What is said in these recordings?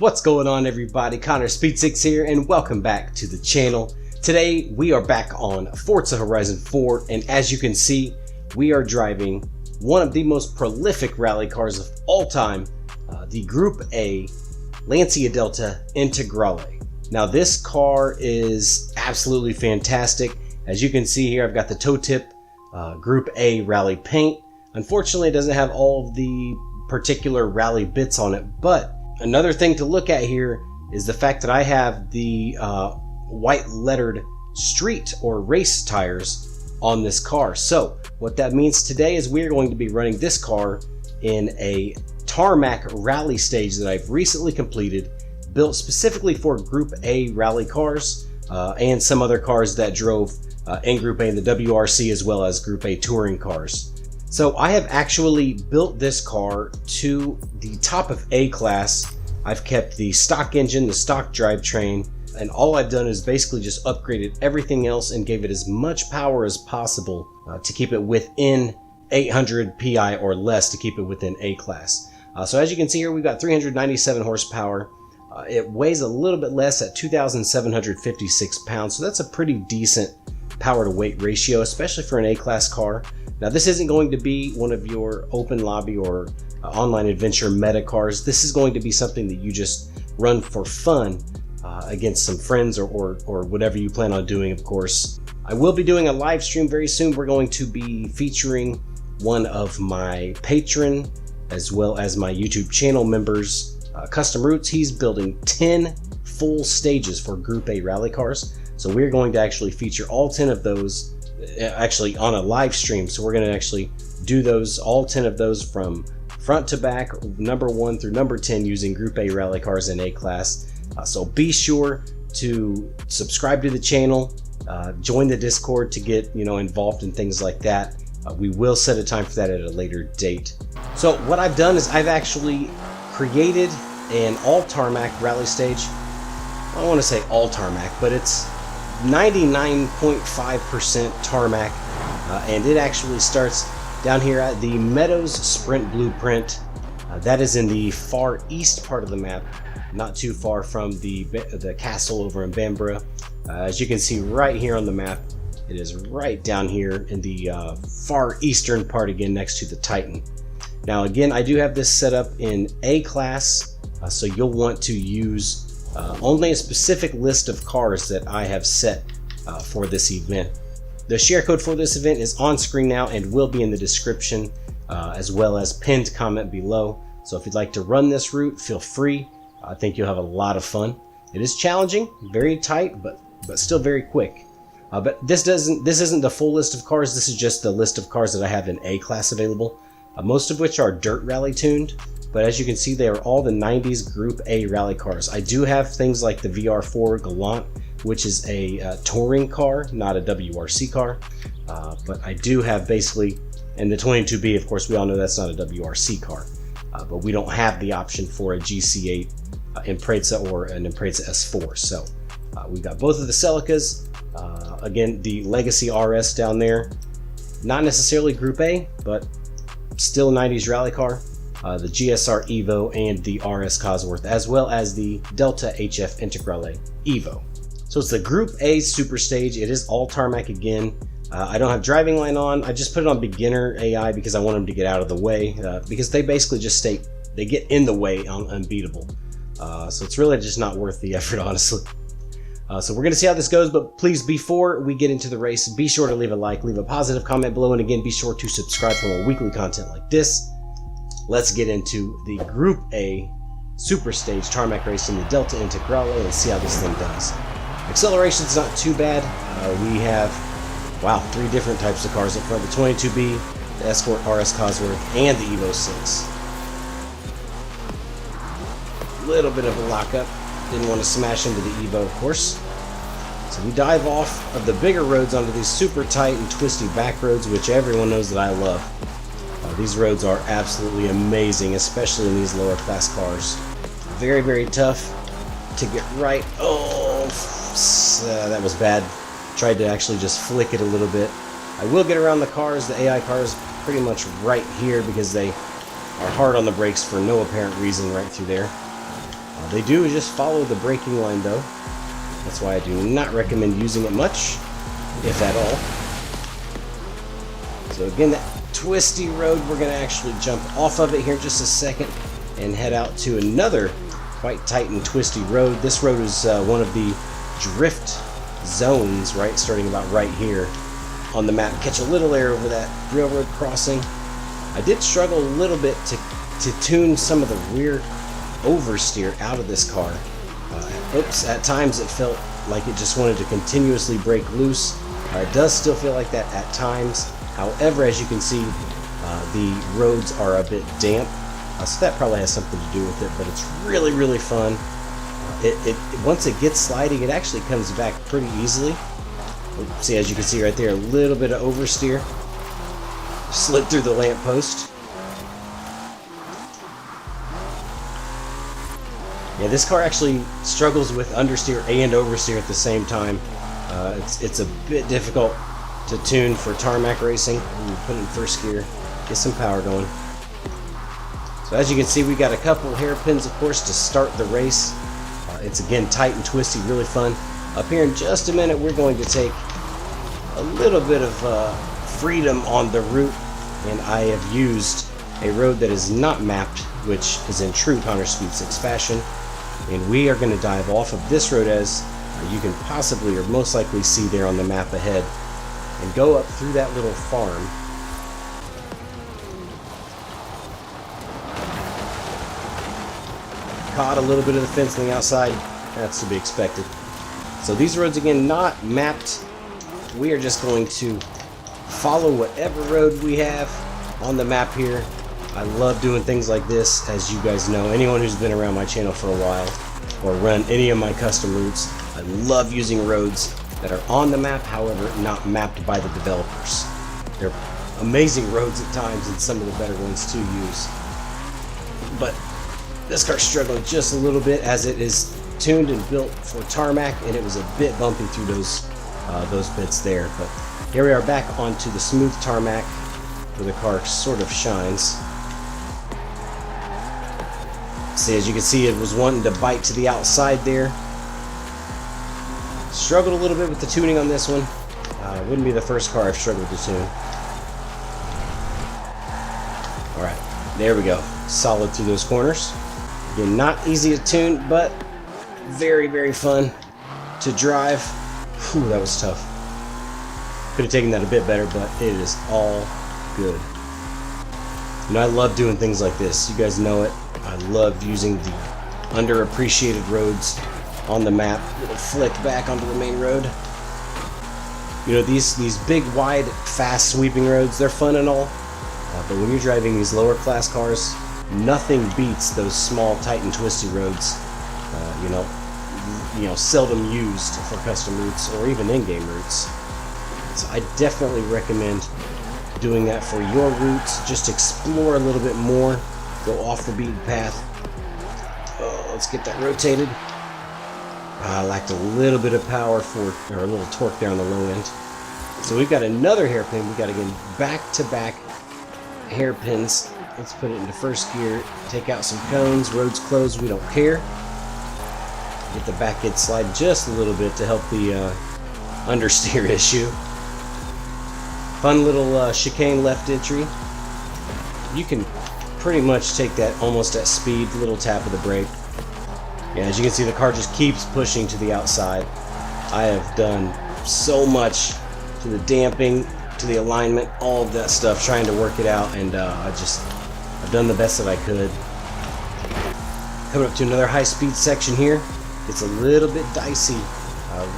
What's going on, everybody? Connor Speed6 here, and welcome back to the channel. Today we are back on Forza Horizon 4, and as you can see, we are driving one of the most prolific rally cars of all time, the Group A Lancia Delta Integrale. Now this car is absolutely fantastic. As you can see here, I've got the Totip Group A rally paint. Unfortunately, it doesn't have all of the particular rally bits on it, but another thing to look at here is the fact that I have the white lettered street or race tires on this car. So what that means today is we're going to be running this car in a tarmac rally stage that I've recently completed, built specifically for Group A rally cars and some other cars that drove in Group A in the WRC, as well as Group A touring cars. So I have actually built this car to the top of A class. I've kept the stock engine, the stock drivetrain, and all I've done is basically just upgraded everything else and gave it as much power as possible to keep it within 800 PI or less, to keep it within A class. So as you can see here, we've got 397 horsepower. It weighs a little bit less at 2,756 pounds, so that's a pretty decent power to weight ratio, especially for an A-class car. Now this isn't going to be one of your open lobby or online adventure meta cars. This is going to be something that you just run for fun against some friends or whatever you plan on doing, of course. I will be doing a live stream very soon. We're going to be featuring one of my patron as well as my YouTube channel members, Custom Roots. He's building 10 full stages for Group A rally cars. So we're going to actually feature all 10 of those actually on a live stream. So we're going to actually do those, all 10 of those from front to back, number 1 through number 10, using Group A rally cars in A class. So be sure to subscribe to the channel, join the Discord to get involved in things like that. We will set a time for that at a later date. So what I've done is I've actually created an all tarmac rally stage. I don't want to say all tarmac, but it's 99.5% tarmac, and it actually starts down here at the Meadows Sprint Blueprint. That is in the far east part of the map, not too far from the castle over in Bamborough. As you can see right here on the map, it is right down here in the far eastern part, again next to the Titan. Now again, I do have this set up in A class, so you'll want to use only a specific list of cars that I have set for this event. The share code for this event is on screen now and will be in the description, as well as pinned comment below. So if you'd like to run this route, feel free. I think you'll have a lot of fun. It is challenging, very tight, but still very quick. But this isn't the full list of cars. This is just the list of cars that I have in A class available, most of which are dirt rally tuned. But as you can see, they are all the 90s Group A rally cars. I do have things like the VR4 Galant, which is a touring car, not a WRC car. But I do have basically, and the 22B, of course, we all know that's not a WRC car. But we don't have the option for a GC8 Impreza or an Impreza S4. So we've got both of the Celicas. Again, the Legacy RS down there, not necessarily Group A, but still 90s rally car. The GSR Evo and the RS Cosworth, as well as the Delta HF Integrale Evo. So it's the Group A Super Stage. It is all tarmac again. I don't have driving line on. I just put it on beginner AI because I want them to get out of the way, because they basically just they get in the way on unbeatable. So it's really just not worth the effort, honestly. So we're going to see how this goes, but please, before we get into the race, be sure to leave a like, leave a positive comment below, and again, be sure to subscribe for more weekly content like this. Let's get into the Group A Super Stage tarmac race in the Delta Integrale and see how this thing does. Acceleration's not too bad. We have, wow, 3 different types of cars up front: the 22B, the Escort RS Cosworth, and the Evo 6. Little bit of a lockup. Didn't want to smash into the Evo, of course. So we dive off of the bigger roads onto these super tight and twisty back roads, which everyone knows that I love. These roads are absolutely amazing, especially in these lower class cars. Very, very tough to get right. Oh, that was bad. Tried to actually just flick it a little bit. I will get around the cars, the AI cars, pretty much right here because they are hard on the brakes for no apparent reason right through there. They do just follow the braking line though. That's why I do not recommend using it much, if at all. So again, that twisty road, we're going to actually jump off of it here in just a second and head out to another quite tight and twisty road. This road is one of the drift zones, right, starting about right here on the map. Catch a little air over that railroad crossing. I did struggle a little bit to tune some of the rear oversteer out of this car. At times it felt like it just wanted to continuously break loose. It does still feel like that at times. However, as you can see, the roads are a bit damp, so that probably has something to do with it, but it's really, really fun. Once it gets sliding, it actually comes back pretty easily. See, as you can see right there, a little bit of oversteer. Slid through the lamppost. Yeah, this car actually struggles with understeer and oversteer at the same time. It's a bit difficult to tune for tarmac racing. You put it in first gear, get some power going. So as you can see, we got a couple hairpins, of course, to start the race. It's again tight and twisty, really fun. Up here in just a minute, we're going to take a little bit of freedom on the route, and I have used a road that is not mapped, which is in true Connor Speed 6 fashion. And we are going to dive off of this road, as you can possibly or most likely see there on the map ahead, and go up through that little farm. Caught a little bit of the fence on the outside. That's to be expected. So these roads, again, not mapped. We are just going to follow whatever road we have on the map here. I love doing things like this, as you guys know. Anyone who's been around my channel for a while or run any of my custom routes, I love using roads that are on the map, however, not mapped by the developers. They're amazing roads at times and some of the better ones to use. But this car's struggling just a little bit, as it is tuned and built for tarmac, and it was a bit bumpy through those bits there. But here we are back onto the smooth tarmac where the car sort of shines. See, as you can see, it was wanting to bite to the outside there. Struggled a little bit with the tuning on this one. Wouldn't be the first car I've struggled to tune. Alright, there we go. Solid through those corners. Again, not easy to tune, but very, very fun to drive. Whew, that was tough. Could have taken that a bit better, but it is all good. You know, I love doing things like this. You guys know it. I love using the underappreciated roads on the map. Little flick back onto the main road. You know, these big, wide, fast sweeping roads, they're fun and all. But when you're driving these lower class cars, nothing beats those small, tight and twisty roads. You know, seldom used for custom routes or even in-game routes. So I definitely recommend doing that for your routes. Just explore a little bit more. Go off the beaten path. Oh, let's get that rotated. I lacked a little bit of power or a little torque there on the low end. So we've got another hairpin. We've got, again, back-to-back hairpins. Let's put it into first gear. Take out some cones. Roads closed. We don't care. Get the back end slide just a little bit to help the understeer issue. Fun little chicane left entry. You can pretty much take that almost at speed. Little tap of the brake. Yeah, as you can see, the car just keeps pushing to the outside. I have done so much to the damping, to the alignment, all of that stuff, trying to work it out, and I've done the best that I could. Coming up to another high-speed section here. It's a little bit dicey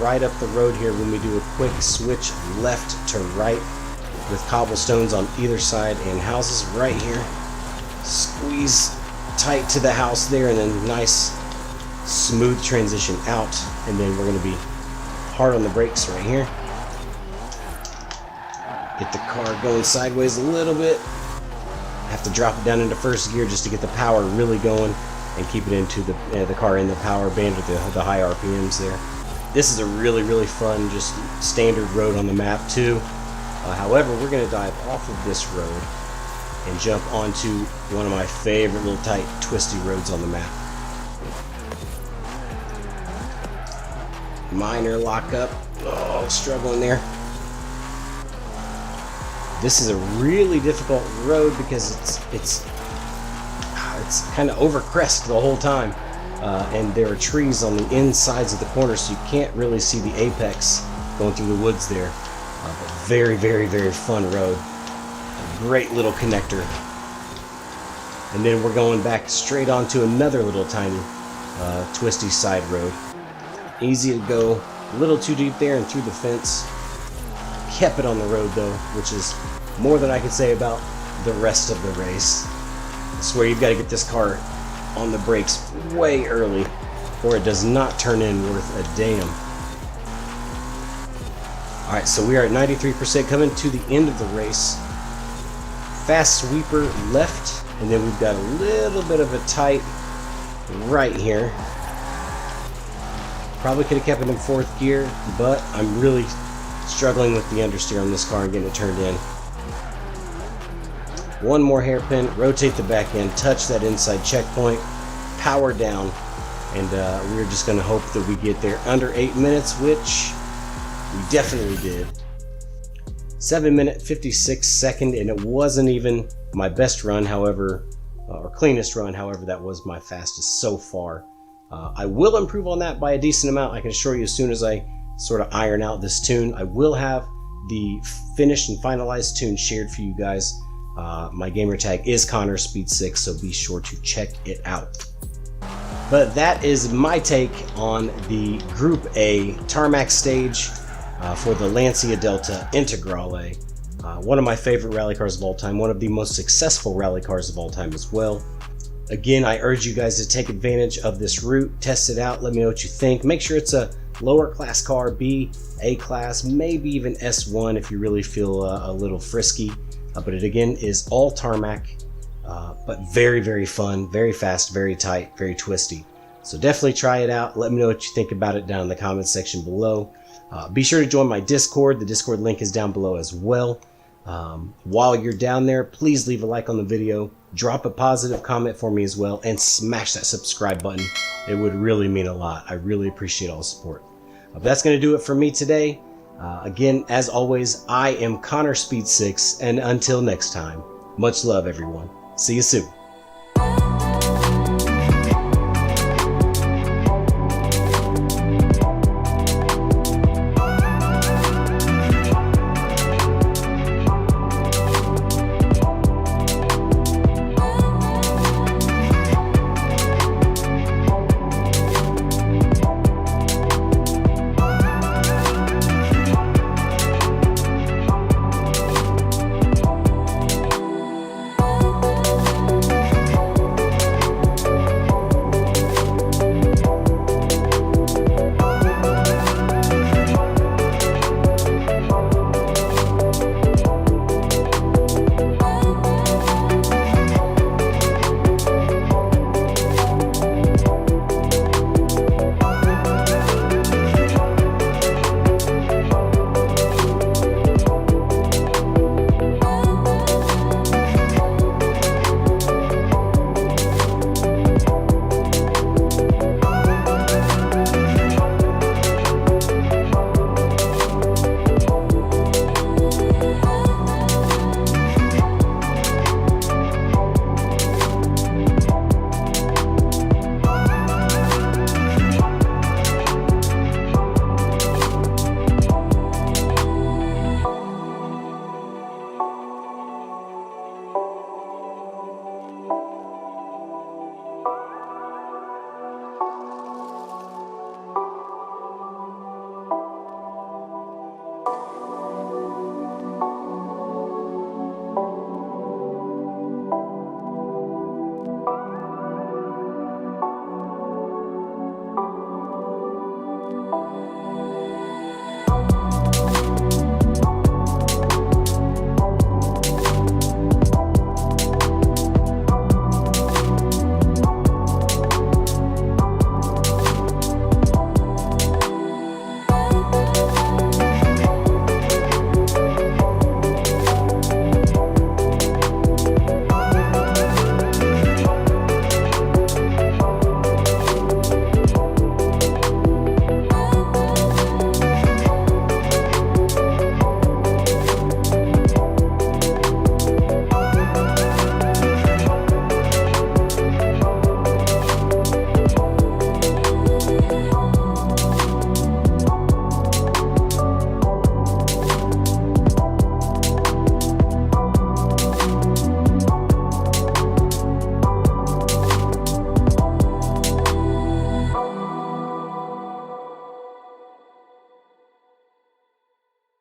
right up the road here when we do a quick switch left to right with cobblestones on either side and houses right here. Squeeze tight to the house there, and then nice smooth transition out, and then we're going to be hard on the brakes right here. Get the car going sideways a little bit. Have to drop it down into first gear just to get the power really going and keep it into the car in the power band with the high RPMs there. This is a really, really fun, just standard road on the map too. However, we're going to dive off of this road and jump onto one of my favorite little tight, twisty roads on the map. Minor lockup. Oh, struggling there. This is a really difficult road because it's kind of over crest the whole time, and there are trees on the insides of the corners, so you can't really see the apex going through the woods there. But very, very, very fun road. A great little connector. And then we're going back straight onto another little tiny twisty side road. Easy to go, a little too deep there and through the fence. Kept it on the road though, which is more than I can say about the rest of the race. I swear you've got to get this car on the brakes way early or it does not turn in worth a damn. Alright, so we are at 93% coming to the end of the race. Fast sweeper left, and then we've got a little bit of a tight right here. Probably could have kept it in fourth gear, but I'm really struggling with the understeer on this car and getting it turned in. One more hairpin, rotate the back end, touch that inside checkpoint, power down, and we're just going to hope that we get there under 8 minutes, which we definitely did. 7 minute 56 second, and it wasn't even my best run, however, or cleanest run, however, that was my fastest so far. I will improve on that by a decent amount. I can assure you as soon as I sort of iron out this tune, I will have the finished and finalized tune shared for you guys. My gamer tag is ConnorSpeed6, so be sure to check it out. But that is my take on the Group A tarmac stage for the Lancia Delta Integrale. One of my favorite rally cars of all time, one of the most successful rally cars of all time as well. Again, I urge you guys to take advantage of this route, test it out, let me know what you think. Make sure it's a lower class car, B, A class, maybe even S1 if you really feel a little frisky. But it again is all tarmac, but very, very fun, very fast, very tight, very twisty. So definitely try it out. Let me know what you think about it down in the comments section below. Be sure to join my Discord. The Discord link is down below as well. While you're down there, please leave a like on the video, drop a positive comment for me as well, and smash that subscribe button. It would really mean a lot. I really appreciate all the support. But that's going to do it for me today. Again, as always, I am ConnorSpeed6, and until next time, much love everyone. See you soon.